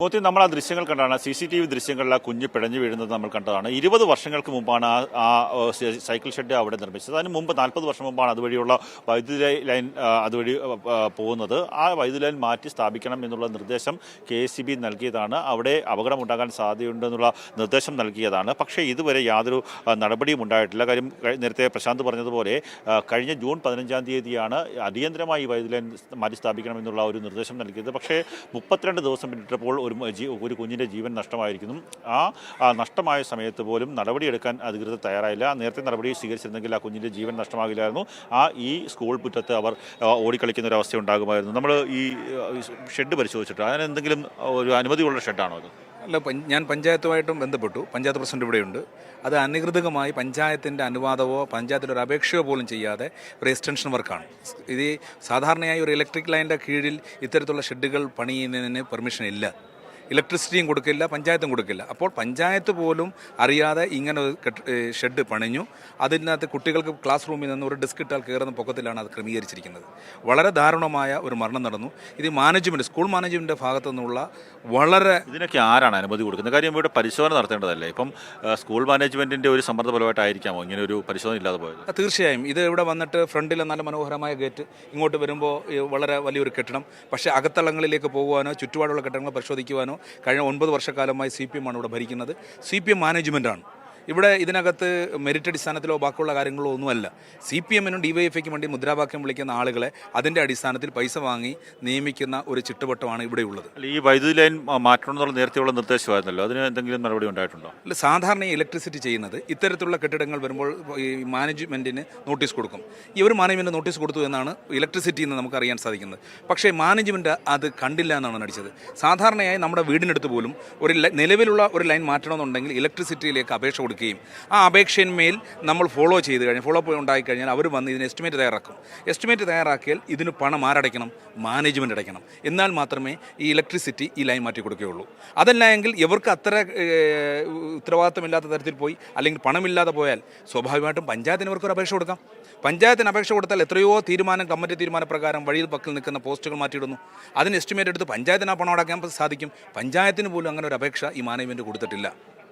മോത്തി നമ്മൾ ആ ദൃശ്യങ്ങൾ കണ്ടാണ് CCTV ദൃശ്യങ്ങളിൽ ആ കുഞ്ഞ് പിഴഞ്ഞു വീഴുന്നത് നമ്മൾ കണ്ടതാണ്. 20 വർഷങ്ങൾക്ക് മുമ്പാണ് ആ സൈക്കിൾ ഷെഡ് അവിടെ നിർമ്മിച്ചത്. അതിന് മുമ്പ് 40 വർഷം മുമ്പാണ് അതുവഴിയുള്ള വൈദ്യുതി ലൈൻ അതുവഴി പോകുന്നത്. ആ വൈദ്യുതി ലൈൻ മാറ്റി സ്ഥാപിക്കണം എന്നുള്ള നിർദ്ദേശം KSEB നൽകിയതാണ്. അവിടെ അപകടമുണ്ടാകാൻ സാധ്യതയുണ്ടെന്നുള്ള നിർദ്ദേശം നൽകിയതാണ്. പക്ഷേ ഇതുവരെ യാതൊരു നടപടിയും ഉണ്ടായിട്ടില്ല. കാര്യം നേരത്തെ പ്രശാന്ത് പറഞ്ഞതുപോലെ കഴിഞ്ഞ ജൂൺ 15-ാം തീയതിയാണ് അടിയന്തരമായി വൈദ്യുതി ലൈൻ മാറ്റി സ്ഥാപിക്കണമെന്നുള്ള ഒരു നിർദ്ദേശം നൽകിയത്. പക്ഷേ 32 ദിവസം പിന്നിട്ടപ്പോൾ ഒരു കുഞ്ഞിൻ്റെ ജീവൻ നഷ്ടമായിരിക്കുന്നു. ആ നഷ്ടമായ സമയത്ത് പോലും നടപടിയെടുക്കാൻ അധികൃതർ തയ്യാറായില്ല. നേരത്തെ നടപടി സ്വീകരിച്ചിരുന്നെങ്കിൽ ആ കുഞ്ഞിൻ്റെ ജീവൻ നഷ്ടമാകില്ലായിരുന്നു. ഈ സ്കൂൾ മുറ്റത്ത് അവർ ഓടിക്കളിക്കുന്ന ഒരു അവസ്ഥ ഉണ്ടാകുമായിരുന്നു. നമ്മൾ ഈ ഷെഡ് പരിശോധിച്ചിട്ട് അതിന് എന്തെങ്കിലും ഒരു അനുമതിയുള്ള ഷെഡാണോ അത്? അല്ല, ഞാൻ പഞ്ചായത്തുമായിട്ടും ബന്ധപ്പെട്ടു. പഞ്ചായത്ത് പ്രസിഡന്റ് ഇവിടെയുണ്ട്. അത് അനധികൃതമായി പഞ്ചായത്തിൻ്റെ അനുവാദമോ പഞ്ചായത്തിൻ്റെ ഒരു അപേക്ഷയോ പോലും ചെയ്യാതെ ഒരു എക്സ്റ്റൻഷൻ വർക്കാണ്. ഇത് സാധാരണയായി ഒരു ഇലക്ട്രിക് ലൈനിൻ്റെ കീഴിൽ ഇത്തരത്തിലുള്ള ഷെഡുകൾ പണിയുന്നതിന് പെർമിഷൻ ഇല്ല. ഇലക്ട്രിസിറ്റിയും കൊടുക്കില്ല, പഞ്ചായത്തും കൊടുക്കില്ല. അപ്പോൾ പഞ്ചായത്ത് പോലും അറിയാതെ ഇങ്ങനെ ഒരു ഷെഡ് പണിഞ്ഞു. അതിനകത്ത് കുട്ടികൾക്ക് ക്ലാസ് റൂമിൽ നിന്ന് ഒരു ഡെസ്ക് ഇട്ടാൽ കയറുന്ന പൊക്കത്തിലാണ് അത് ക്രമീകരിച്ചിരിക്കുന്നത്. വളരെ ദാരുണമായ ഒരു മരണം നടന്നു. ഇത് മാനേജ്മെൻറ്റ്, സ്കൂൾ മാനേജ്മെൻറ്റിൻ്റെ ഭാഗത്തു നിന്നുള്ള വളരെ ഇതിനൊക്കെ ആരാണ് അനുമതി കൊടുക്കുന്നത്? കാര്യം ഇവിടെ പരിശോധന നടത്തേണ്ടതല്ലേ? ഇപ്പം സ്കൂൾ മാനേജ്മെൻറ്റിൻ്റെ ഒരു സമ്മർദ്ദഫലമായിട്ടായിരിക്കാമോ ഇങ്ങനെ ഒരു പരിശോധന ഇല്ലാതെ പോയത്? തീർച്ചയായും. ഇത് ഇവിടെ വന്നിട്ട് ഫ്രണ്ടിൽ നല്ല മനോഹരമായ ഗേറ്റ്, ഇങ്ങോട്ട് വരുമ്പോൾ വളരെ വലിയൊരു കെട്ടിടം. പക്ഷേ അകത്തളങ്ങളിലേക്ക് പോകുവാനോ ചുറ്റുപാടുള്ള കെട്ടിടങ്ങൾ പരിശോധിക്കുവാനോ കഴിഞ്ഞ 9 വർഷക്കാലമായി CPM ആണ് ഇവിടെ ഭരിക്കുന്നത്. CPM മാനേജ്മെൻറ്റാണ് ഇവിടെ. ഇതിനകത്ത് മെറിറ്റ് അടിസ്ഥാനത്തിലോ ബാക്കിയുള്ള കാര്യങ്ങളോ ഒന്നുമല്ല. CPM-നും DYFIക്കും വേണ്ടി മുദ്രാവാക്യം വിളിക്കുന്ന ആളുകളെ അതിൻ്റെ അടിസ്ഥാനത്തിൽ പൈസ വാങ്ങി നിയമിക്കുന്ന ഒരു ചുറ്റുവട്ടമാണ് ഇവിടെയുള്ളത്. ഈ വൈദ്യുതി ലൈൻ മാറ്റണമെന്നുള്ള നേരത്തെയുള്ള നിർദ്ദേശമായിരുന്നല്ലോ, അതിന് എന്തെങ്കിലും നടപടി ഉണ്ടായിട്ടുണ്ടോ? അല്ല, സാധാരണ ഇലക്ട്രിസിറ്റി ചെയ്യുന്നത് ഇത്തരത്തിലുള്ള കെട്ടിടങ്ങൾ വരുമ്പോൾ ഈ മാനേജ്മെൻറ്റിന് നോട്ടീസ് കൊടുക്കും. ഇവർ മാനേജ്മെൻറ്റ് നോട്ടീസ് കൊടുത്തു എന്നാണ് ഇലക്ട്രിസിറ്റിയിൽ നിന്ന് നമുക്ക് അറിയാൻ സാധിക്കുന്നത്. പക്ഷേ മാനേജ്മെൻറ്റ് അത് കണ്ടില്ല എന്നാണ് നടിച്ചത്. സാധാരണയായി നമ്മുടെ വീടിനടുത്ത് പോലും നിലവിലുള്ള ഒരു ലൈൻ മാറ്റണമെന്നുണ്ടെങ്കിൽ ഇലക്ട്രിസിറ്റിയിലേക്ക് അപേക്ഷ കൊടുക്കുകയും ആ അപേക്ഷയിന്മേൽ നമ്മൾ ഫോളോ ചെയ്ത് കഴിഞ്ഞാൽ, ഫോളോ അപ്പ് ഉണ്ടായിക്കഴിഞ്ഞാൽ അവർ വന്ന് ഇതിന് എസ്റ്റിമേറ്റ് തയ്യാറാക്കും. എസ്റ്റിമേറ്റ് തയ്യാറാക്കിയാൽ ഇതിന് പണം ആരടയ്ക്കണം? മാനേജ്മെൻറ്റ് അടയ്ക്കണം. എന്നാൽ മാത്രമേ ഈ ഇലക്ട്രിസിറ്റി ഈ ലൈൻ മാറ്റി കൊടുക്കുകയുള്ളൂ. അതല്ല എങ്കിൽ ഇവർക്ക് അത്ര ഉത്തരവാദിത്തമില്ലാത്ത തരത്തിൽ പോയി അല്ലെങ്കിൽ പണമില്ലാതെ പോയാൽ സ്വാഭാവികമായിട്ടും പഞ്ചായത്തിന് ഇവർക്കൊരു അപേക്ഷ കൊടുക്കാം. പഞ്ചായത്തിന് അപേക്ഷ കൊടുത്താൽ എത്രയോ കമ്മിറ്റി തീരുമാനപ്രകാരം വഴിയിൽ പക്കൽ നിൽക്കുന്ന പോസ്റ്റുകൾ മാറ്റിയിടുന്നു. അതിന് എസ്റ്റിമേറ്റ് എടുത്ത് പഞ്ചായത്തിന് ആ പണം അടയ്ക്കാൻ സാധിക്കും. പഞ്ചായത്തിന് പോലും അങ്ങനെ ഒരു അപേക്ഷ ഈ മാനേജ്മെൻറ്റ് കൊടുത്തിട്ടില്ല.